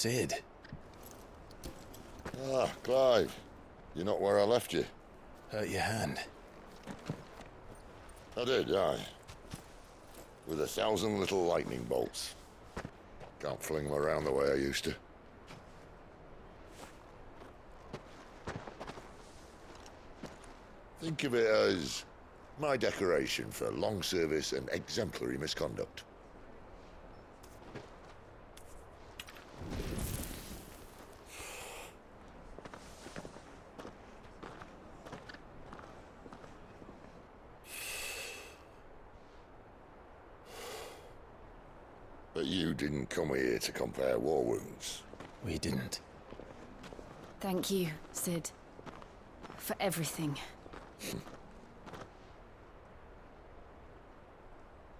Sid. Ah, Clive. You're not where I left you. Hurt your hand. I did, aye. With 1,000 little lightning bolts. Can't fling them around the way I used to. Think of it as my decoration for long service and exemplary misconduct. But you didn't come here to compare war wounds. We didn't. Thank you, Sid. For everything.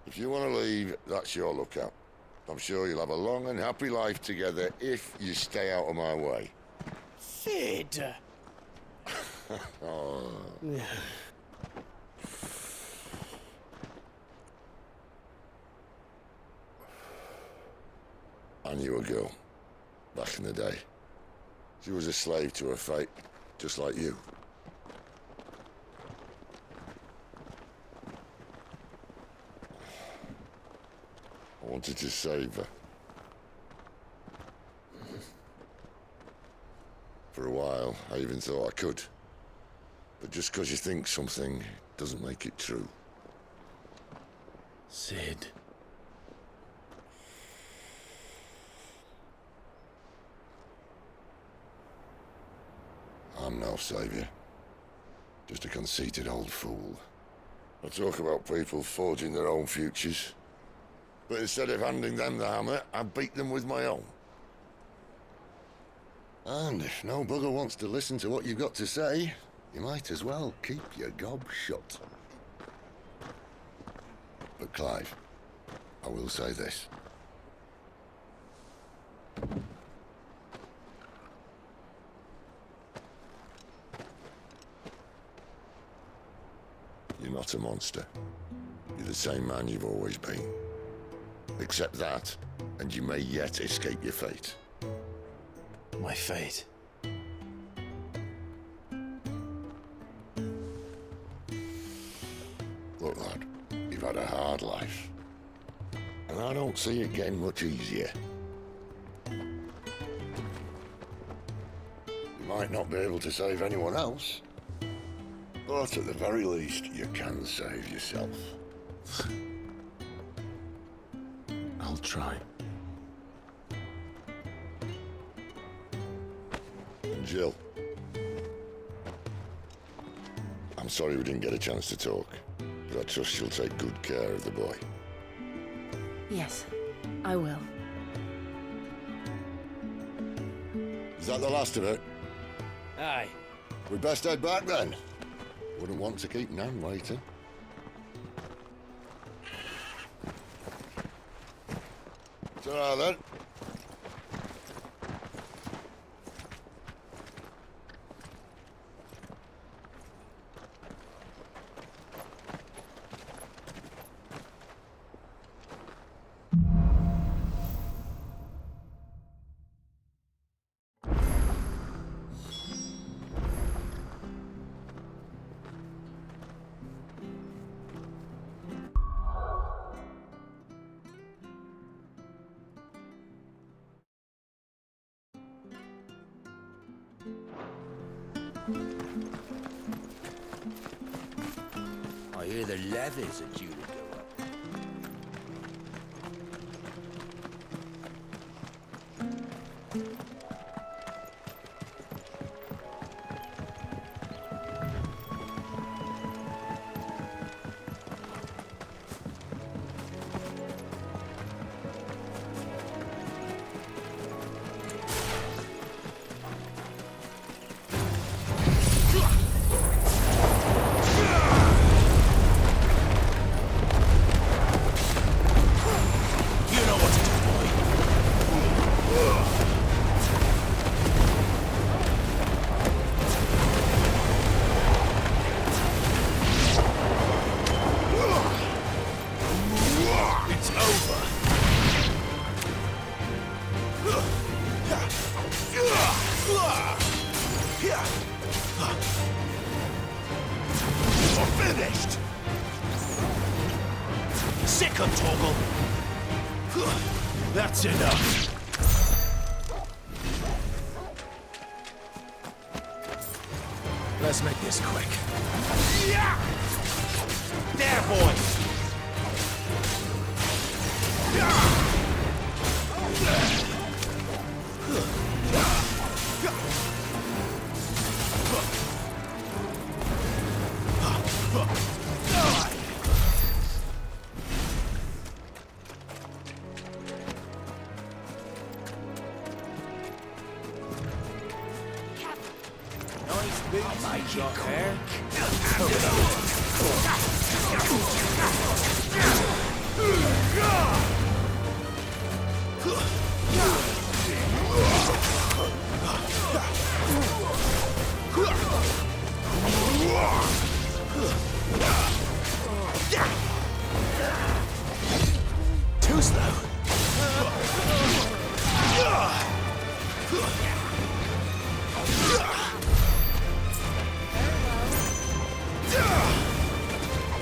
If you want to leave, that's your lookout. I'm sure you'll have a long and happy life together if you stay out of my way. Sid! Oh. I knew a girl, back in the day. She was a slave to her fate, just like you. I wanted to save her. For a while, I even thought I could. But just because you think something doesn't make it true. Sid. I'm no savior. Just a conceited old fool. I talk about people forging their own futures. But instead of handing them the hammer, I beat them with my own. And if no bugger wants to listen to what you've got to say, you might as well keep your gob shut. But Clive, I will say this. You're not a monster. You're the same man you've always been. Accept that, and you may yet escape your fate. My fate. Look, lad, you've had a hard life. And I don't see it getting much easier. You might not be able to save anyone else, but at the very least, you can save yourself. I'll try. And Jill. I'm sorry we didn't get a chance to talk, but I trust she'll take good care of the boy. Yes, I will. Is that the last of it? Aye. We'd best head back then. Wouldn't want to keep Nan waiting. Ta-ra then. I hear the levies are due to go up. Sick of Toggle. That's enough. Let's make this quick. Yeah! There, boys! Nice beats you got there. Too slow.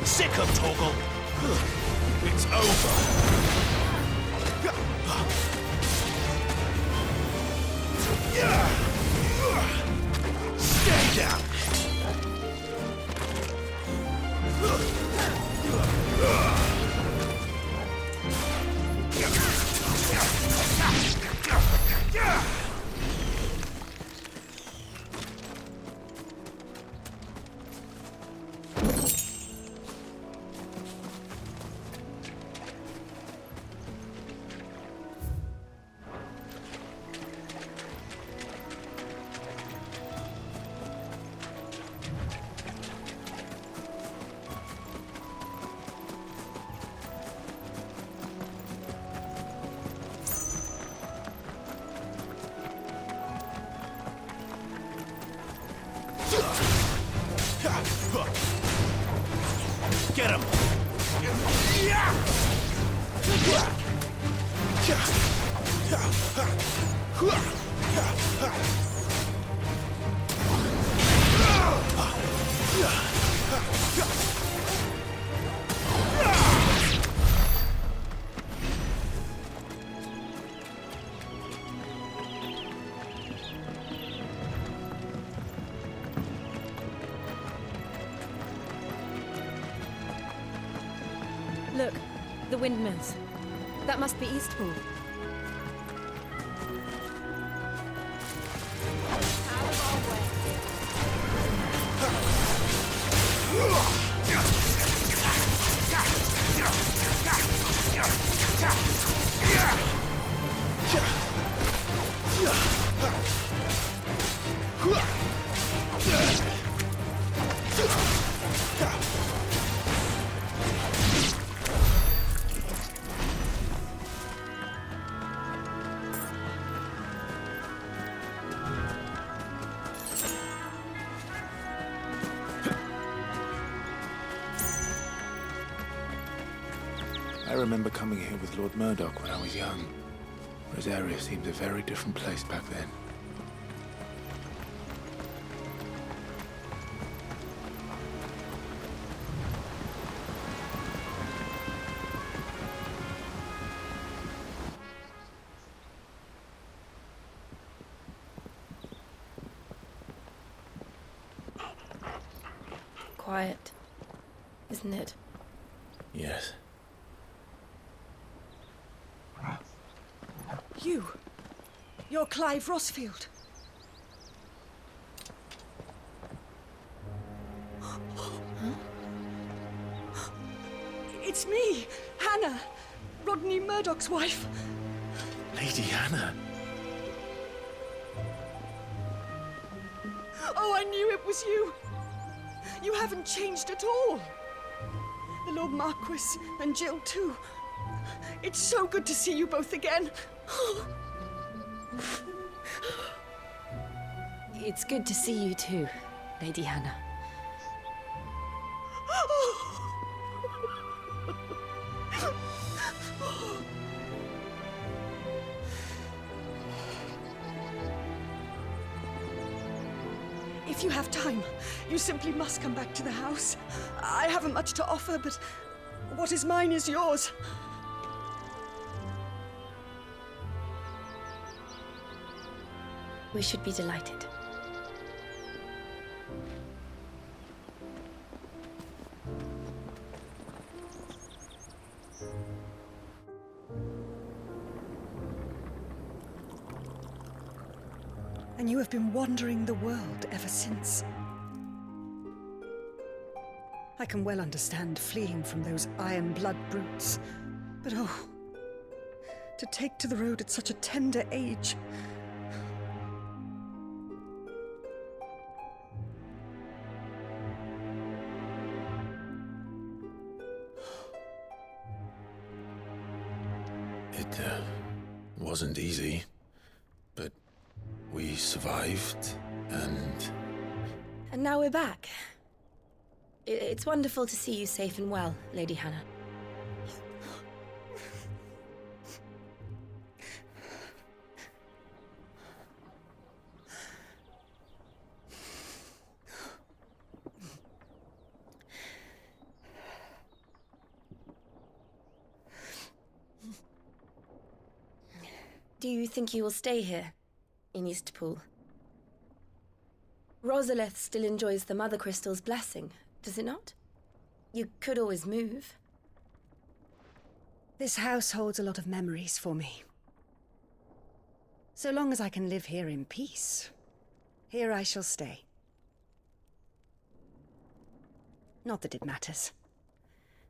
Sick of Toggle. It's over. Stay down. Get him! Look, the windmills. That must be Eastpool. I remember coming here with Lord Murdoch when I was young. Rosaria seemed a very different place back then. Quiet, isn't it? Yes. You're Clive Rosfield. It's me, Hannah, Rodney Murdoch's wife. Lady Hannah. Oh, I knew it was you. You haven't changed at all. The Lord Marquis and Jill too. It's so good to see you both again. It's good to see you too, Lady Hannah. If you have time, you simply must come back to the house. I haven't much to offer, but What is mine is yours. We should be delighted. And you have been wandering the world ever since. I can well understand fleeing from those iron blood brutes. But oh, to take to the road at such a tender age. It wasn't easy, but we survived, and... And now we're back. It's wonderful to see you safe and well, Lady Hannah. Do you think you will stay here, in Eastpool? Rosalith still enjoys the Mother Crystal's blessing, does it not? You could always move. This house holds a lot of memories for me. So long as I can live here in peace, here I shall stay. Not that it matters.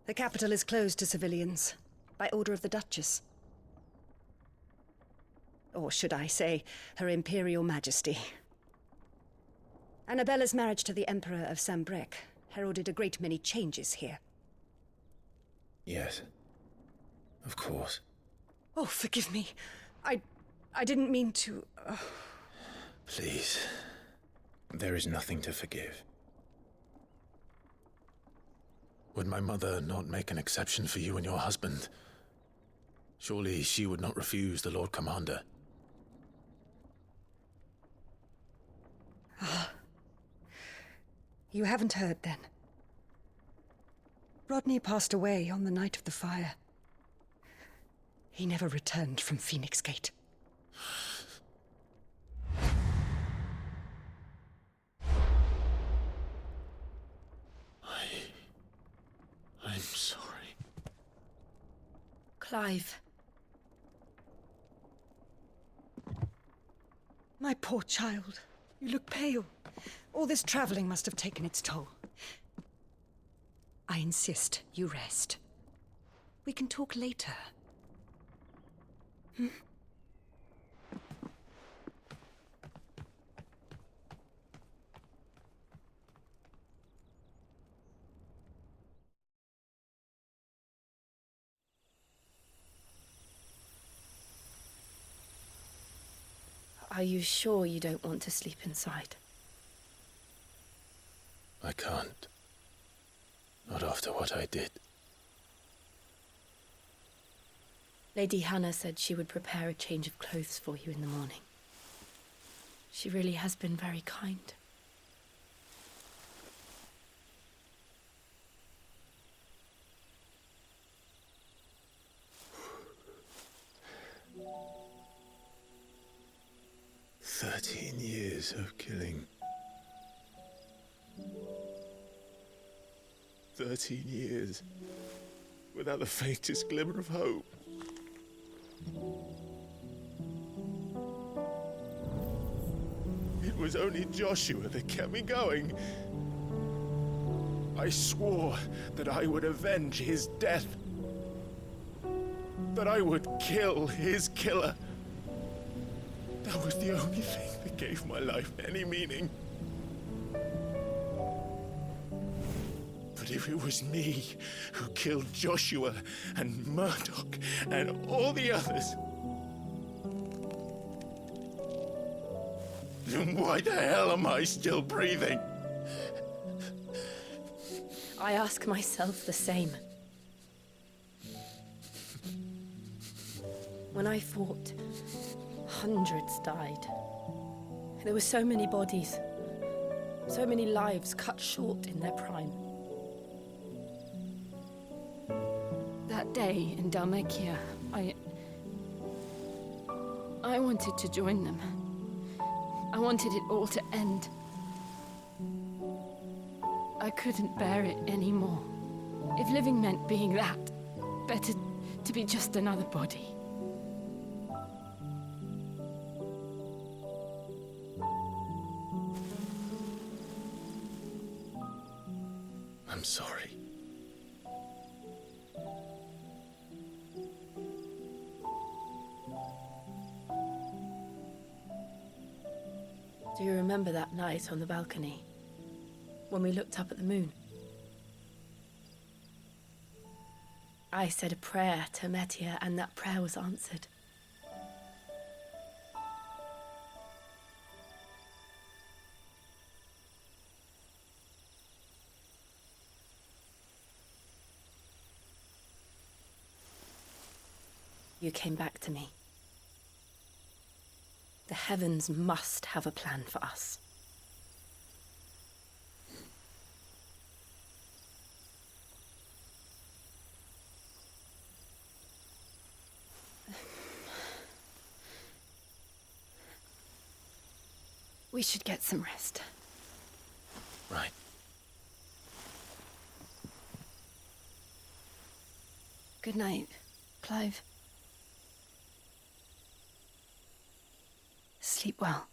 The capital is closed to civilians, by order of the Duchess. Or should I say, Her Imperial Majesty. Annabella's marriage to the Emperor of Sambrec heralded a great many changes here. Yes. Of course. Oh, forgive me. I didn't mean to... Please. There is nothing to forgive. Would my mother not make an exception for you and your husband? Surely she would not refuse the Lord Commander. You haven't heard, then. Rodney passed away on the night of the fire. He never returned from Phoenix Gate. I'm sorry. Clive. My poor child. You look pale. All this traveling must have taken its toll. I insist you rest. We can talk later. Are you sure you don't want to sleep inside? I can't. Not after what I did. Lady Hannah said she would prepare a change of clothes for you in the morning. She really has been very kind. Years of killing. 13 years without the faintest glimmer of hope. It was only Joshua that kept me going. I swore that I would avenge his death. That I would kill his killer. That was the only thing that gave my life any meaning. But if it was me who killed Joshua and Murdoch and all the others, then why the hell am I still breathing? I ask myself the same. When I fought, hundreds died. There were so many bodies, so many lives cut short in their prime. that day in Dalmacia, I wanted to join them. I wanted it all to end. I couldn't bear it anymore. If living meant being that, better to be just another body. I'm sorry. Do you remember that night on the balcony? When we looked up at the moon? I said a prayer to Metia, and that prayer was answered. You came back to me. The heavens must have a plan for us. We should get some rest. Right. Good night, Clive. Sleep well.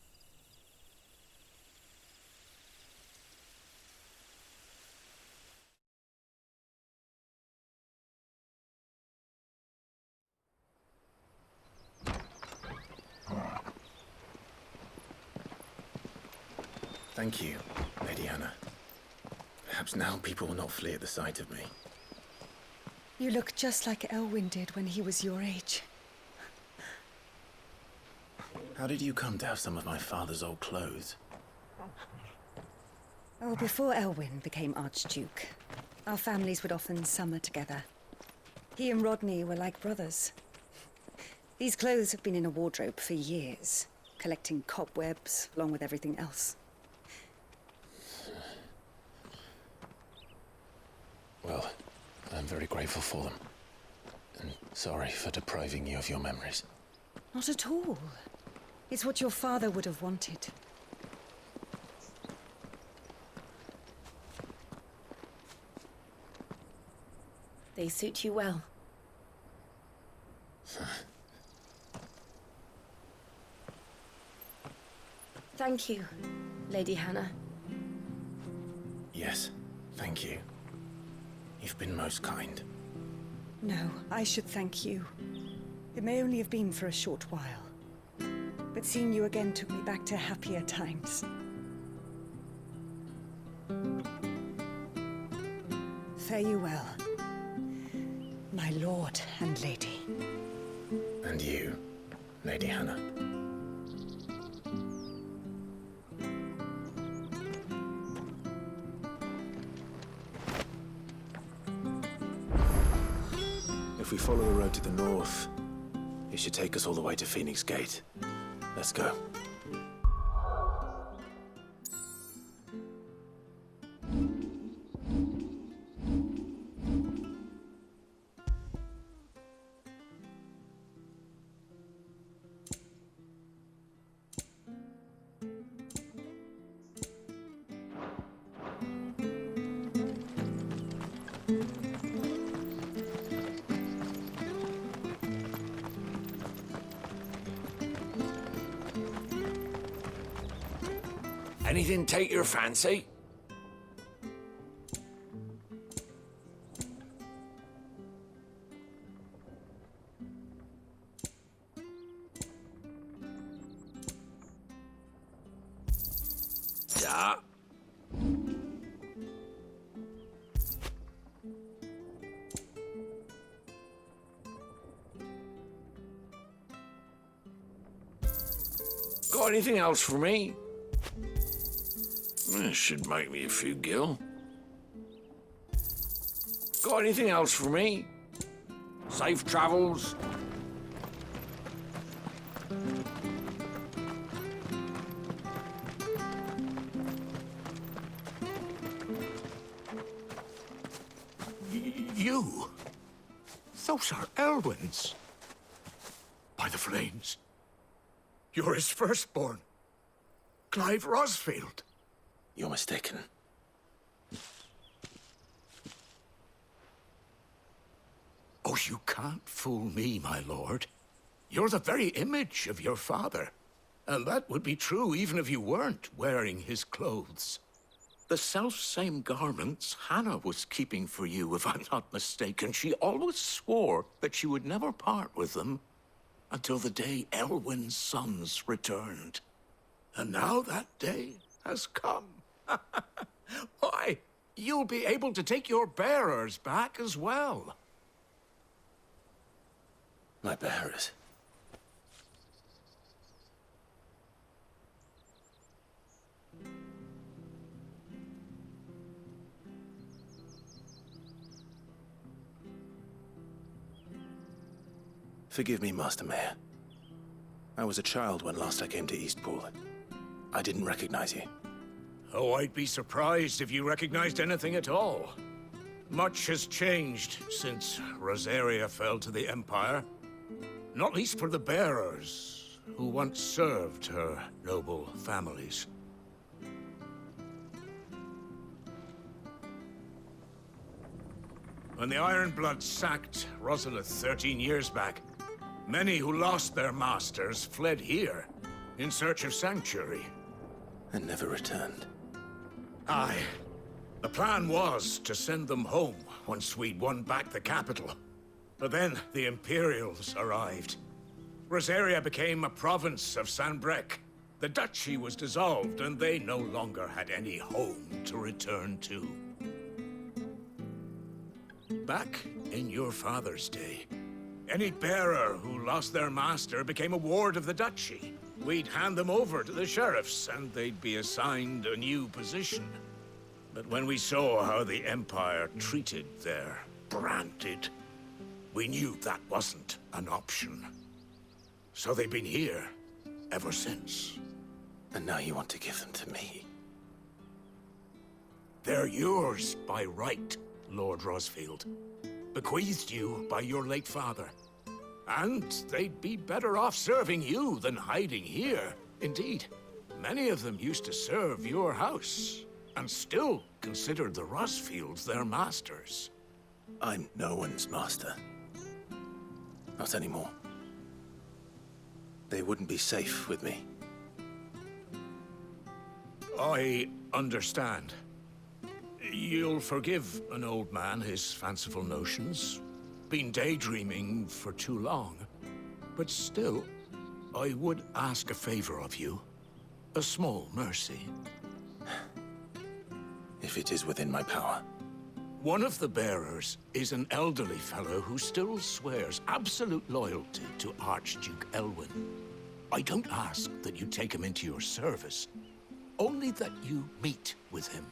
Thank you, Lady Hannah. Perhaps now people will not flee at the sight of me. You look just like Elwin did when he was your age. How did you come to have some of my father's old clothes? Oh, before Elwin became Archduke, our families would often summer together. He and Rodney were like brothers. These clothes have been in a wardrobe for years, collecting cobwebs along with everything else. Well, I'm very grateful for them. And sorry for depriving you of your memories. Not at all. It's what your father would have wanted. They suit you well. Thank you, Lady Hannah. Yes, thank you. You've been most kind. No, I should thank you. It may only have been for a short while, but seeing you again took me back to happier times. Fare you well, my lord and lady. And you, Lady Hannah. If we follow the road to the north, it should take us all the way to Phoenix Gate. Let's go. Anything take your fancy? Yeah. Got anything else for me? This should make me a few gil. Got anything else for me? Safe travels. You? Those are Elwin's. By the flames. You're his firstborn. Clive Rosfield. You're mistaken. Oh, you can't fool me, my lord. You're the very image of your father. And that would be true even if you weren't wearing his clothes. The self-same garments Hannah was keeping for you, if I'm not mistaken. She always swore that she would never part with them until the day Elwin's sons returned. And now that day has come. Why, you'll be able to take your bearers back as well. My bearers? Forgive me, Master Mayor. I was a child when last I came to Eastpool. I didn't recognize you. Oh, I'd be surprised if you recognized anything at all. Much has changed since Rosaria fell to the Empire. Not least for the bearers, who once served her noble families. When the Ironbloods sacked Rosalith 13 years back, many who lost their masters fled here in search of sanctuary. And never returned. Aye. The plan was to send them home once we'd won back the capital. But then the Imperials arrived. Rosaria became a province of Sanbreque. The duchy was dissolved, and they no longer had any home to return to. Back in your father's day, any bearer who lost their master became a ward of the duchy. We'd hand them over to the sheriffs, and they'd be assigned a new position. But when we saw how the Empire treated their branded, we knew that wasn't an option. So they've been here ever since. And now you want to give them to me? They're yours by right, Lord Rosfield. Bequeathed you by your late father. And they'd be better off serving you than hiding here. Indeed, many of them used to serve your house, and still considered the Rosfields their masters. I'm no one's master. Not anymore. They wouldn't be safe with me. I understand. You'll forgive an old man his fanciful notions. Been daydreaming for too long. But still, I would ask a favor of you. A small mercy. If it is within my power. One of the bearers is an elderly fellow who still swears absolute loyalty to Archduke Elwin. I don't ask that you take him into your service, only that you meet with him.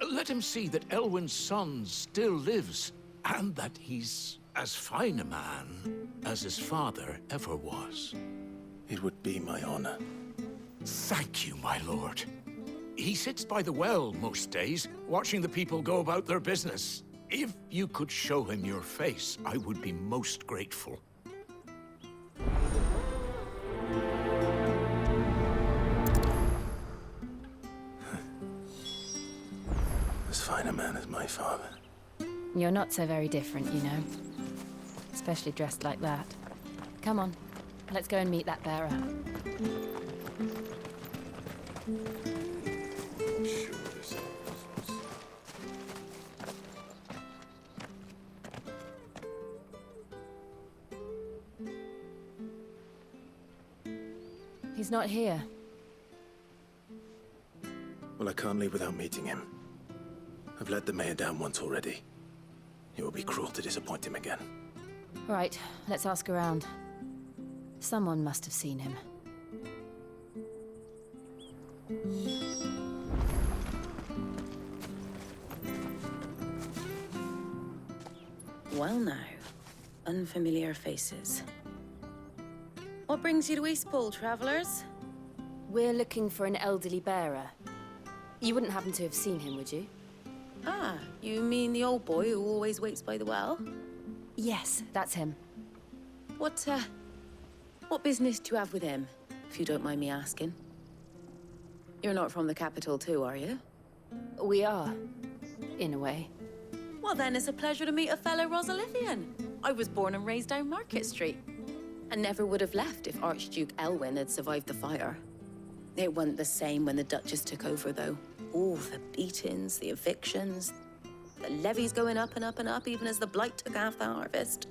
Let him see that Elwin's son still lives, and that he's as fine a man as his father ever was. It would be my honor. Thank you, my lord. He sits by the well most days, watching the people go about their business. If you could show him your face, I would be most grateful. As fine a man as my father. You're not so very different, you know. Especially dressed like that. Come on, let's go and meet that bearer. He's not here. Well, I can't leave without meeting him. I've let the mayor down once already. It would be cruel to disappoint him again. Right, let's ask around. Someone must have seen him. Well now, unfamiliar faces. What brings you to Eastpool, travelers? We're looking for an elderly bearer. You wouldn't happen to have seen him, would you? Ah, you mean the old boy who always waits by the well? Yes, that's him. What business do you have with him, if you don't mind me asking? You're not from the capital too, are you? We are, in a way. Well then, it's a pleasure to meet a fellow Rosalithian. I was born and raised down Market Street. And never would have left if Archduke Elwin had survived the fire. It wasn't the same when the Duchess took over, though. Oh, the beatings, the evictions, the levies going up and up and up, even as the blight took half the harvest.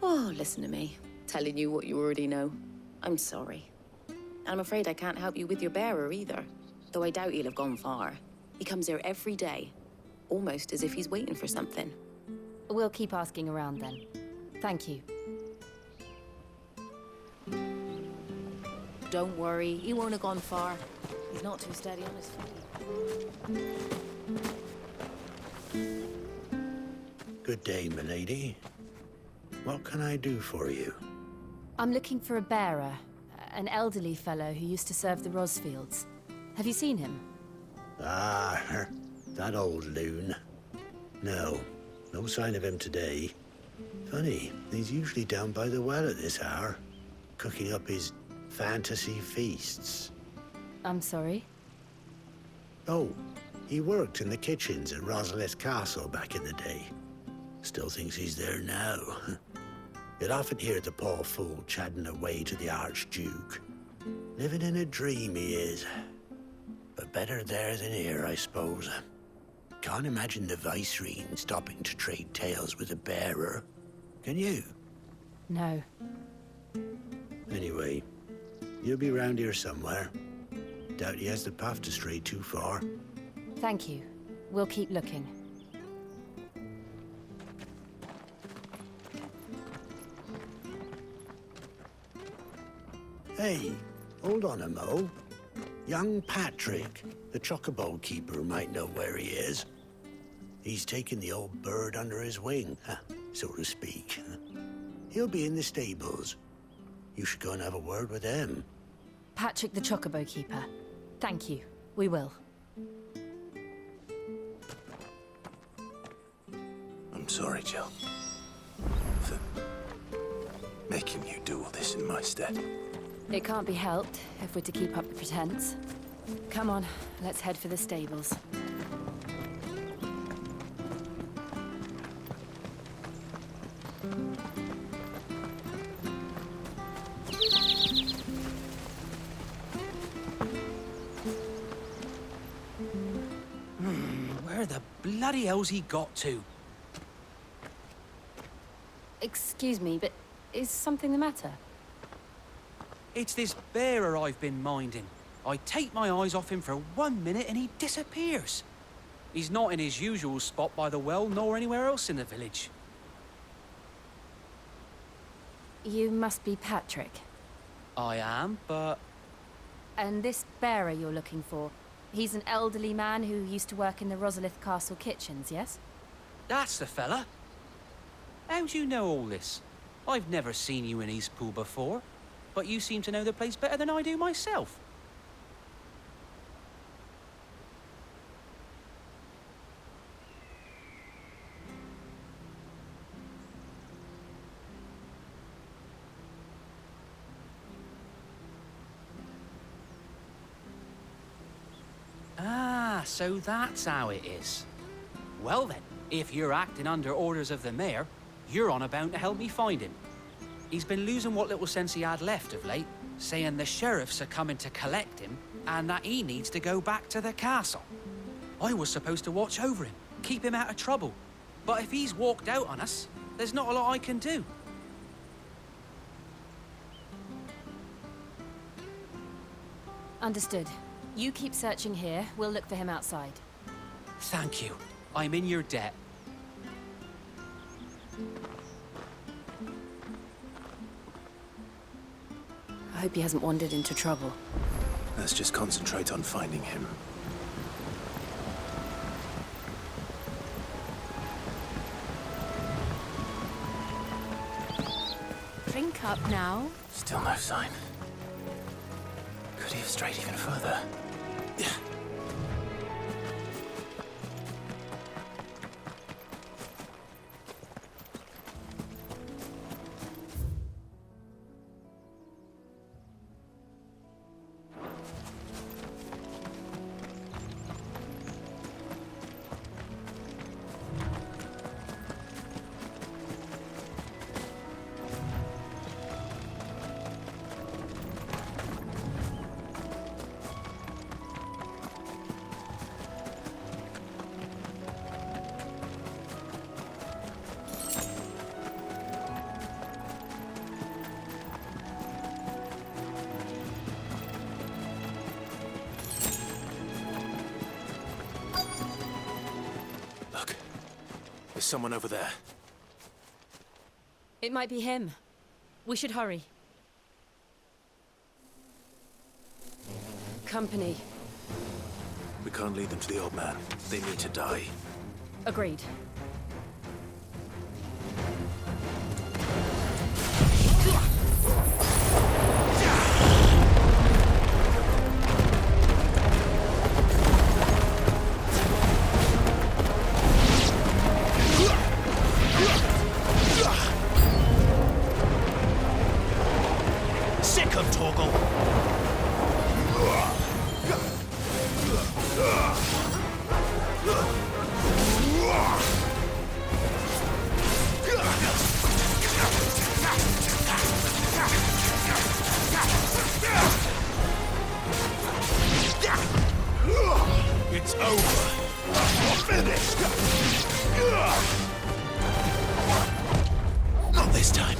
Oh, listen to me, telling you what you already know. I'm sorry. I'm afraid I can't help you with your bearer either, though I doubt he'll have gone far. He comes here every day, almost as if he's waiting for something. We'll keep asking around then. Thank you. Don't worry, he won't have gone far. He's not too steady on his feet. Good day, milady. What can I do for you? I'm looking for a bearer, an elderly fellow who used to serve the Rosfields. Have you seen him? Ah, that old loon. No sign of him today. Funny, he's usually down by the well at this hour, cooking up his fantasy feasts. I'm sorry? Oh, he worked in the kitchens at Rosalith Castle back in the day. Still thinks he's there now. You'd often hear the poor fool chatting away to the Archduke. Living in a dream he is. But better there than here, I suppose. Can't imagine the Viceroy stopping to trade tales with a bearer. Can you? No. Anyway, you'll be round here somewhere. Doubt he has the path to stray too far. Thank you. We'll keep looking. Hey, hold on a mo. Young Patrick, the Chocobo keeper, might know where he is. He's taken the old bird under his wing, so to speak. He'll be in the stables. You should go and have a word with him. Patrick the Chocobo keeper. Thank you. We will. I'm sorry, Jill, for making you do all this in my stead. It can't be helped if we're to keep up the pretense. Come on, let's head for the stables. Where the bloody hell's he got to? Excuse me, but is something the matter? It's this bearer I've been minding. I take my eyes off him for 1 minute and he disappears. He's not in his usual spot by the well, nor anywhere else in the village. You must be Patrick. I am, but... And this bearer you're looking for, he's an elderly man who used to work in the Rosalith Castle kitchens, yes? That's the fella. How do you know all this? I've never seen you in Eastpool before, but you seem to know the place better than I do myself. Ah, so that's how it is. Well then, if you're acting under orders of the mayor, you're on about to help me find him. He's been losing what little sense he had left of late, saying the sheriffs are coming to collect him and that he needs to go back to the castle. I was supposed to watch over him, keep him out of trouble. But if he's walked out on us, there's not a lot I can do. Understood. You keep searching here, we'll look for him outside. Thank you. I'm in your debt. I hope he hasn't wandered into trouble. Let's just concentrate on finding him. Drink up now. Still no sign. Could he have strayed even further? There's someone over there. It might be him. We should hurry. Company. We can't lead them to the old man. They need to die. Agreed. Sick of Torgal. It's over. Finished. Not this time.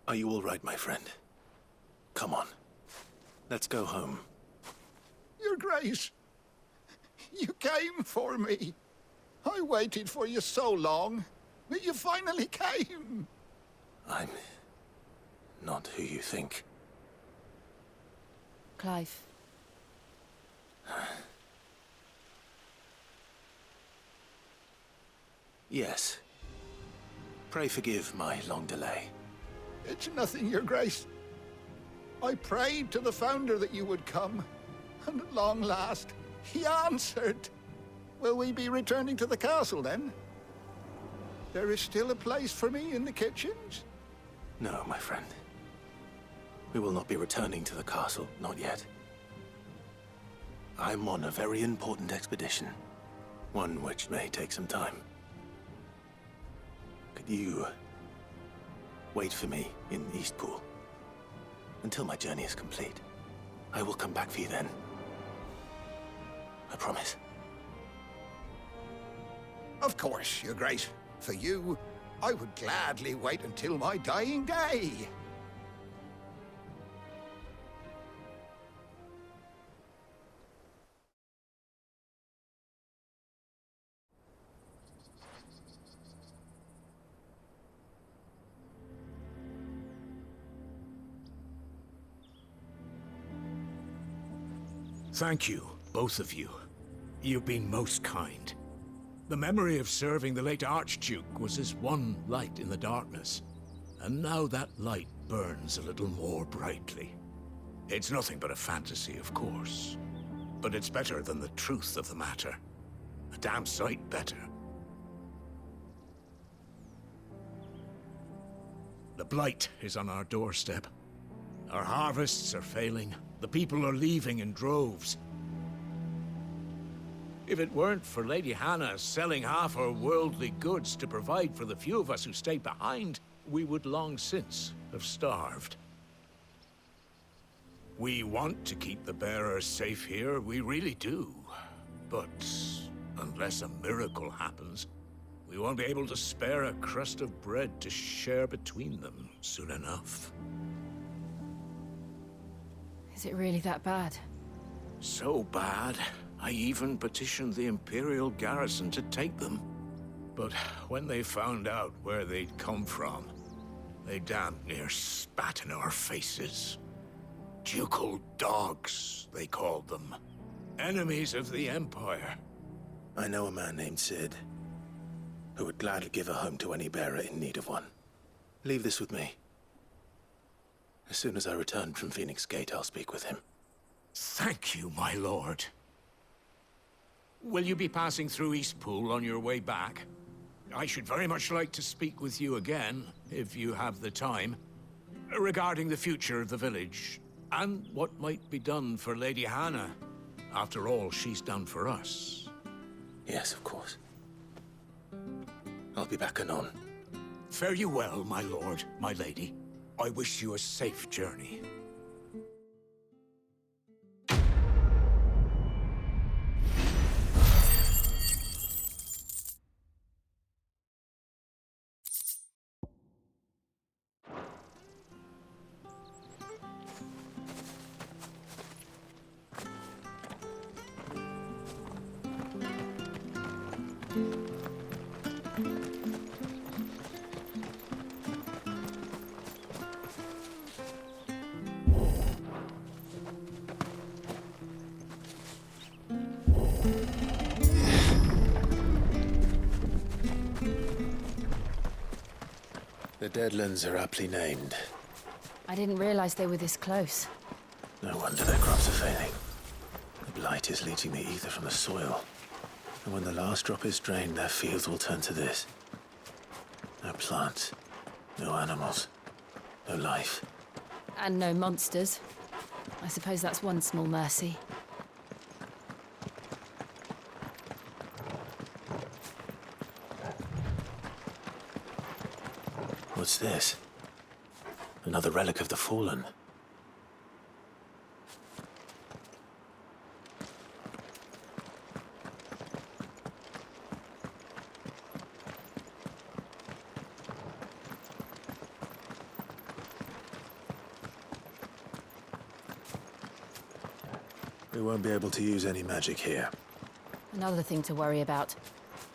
Are you all right, my friend? Come on. Let's go home. Your Grace, you came for me. I waited for you so long, but you finally came. I'm not who you think. Clive. Yes. Pray forgive my long delay. It's nothing, Your Grace. I prayed to the Founder that you would come, and at long last, he answered. Will we be returning to the castle, then? There is still a place for me in the kitchens? No, my friend. We will not be returning to the castle, not yet. I'm on a very important expedition. One which may take some time. Could you wait for me in Eastpool until my journey is complete? I will come back for you then. I promise. Of course, Your Grace. For you, I would gladly wait until my dying day. Thank you, both of you. You've been most kind. The memory of serving the late Archduke was as one light in the darkness, and now that light burns a little more brightly. It's nothing but a fantasy, of course, but it's better than the truth of the matter. A damn sight better. The blight is on our doorstep. Our harvests are failing. The people are leaving in droves. If it weren't for Lady Hannah selling half her worldly goods to provide for the few of us who stayed behind, we would long since have starved. We want to keep the bearers safe here, we really do. But unless a miracle happens, we won't be able to spare a crust of bread to share between them soon enough. Is it really that bad? So bad, I even petitioned the Imperial garrison to take them. But when they found out where they'd come from, they damn near spat in our faces. Ducal dogs, they called them. Enemies of the Empire. I know a man named Sid, who would gladly give a home to any bearer in need of one. Leave this with me. As soon as I return from Phoenix Gate, I'll speak with him. Thank you, my lord. Will you be passing through Eastpool on your way back? I should very much like to speak with you again, if you have the time, regarding the future of the village, and what might be done for Lady Hannah. After all she's done for us. Yes, of course. I'll be back anon. Fare you well, my lord, my lady. I wish you a safe journey. The Deadlands are aptly named. I didn't realize they were this close. No wonder their crops are failing. The blight is leaching the ether from the soil. And when the last drop is drained, their fields will turn to this. No plants, no animals, no life. And no monsters. I suppose that's one small mercy. What's this? Another relic of the Fallen. We won't be able to use any magic here. Another thing to worry about.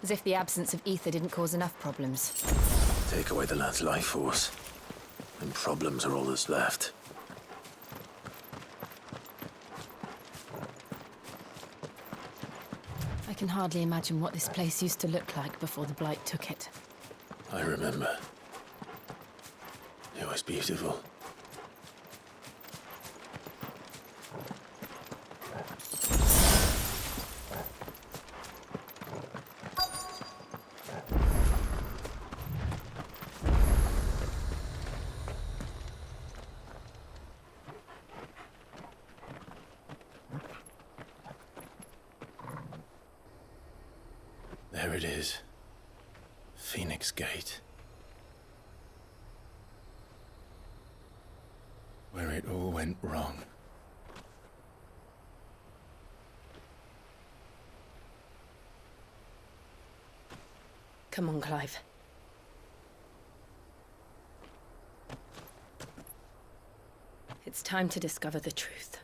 As if the absence of ether didn't cause enough problems. Take away the land's life force, and problems are all that's left. I can hardly imagine what this place used to look like before the Blight took it. I remember. It was beautiful. There it is. Phoenix Gate. Where it all went wrong. Come on, Clive. It's time to discover the truth.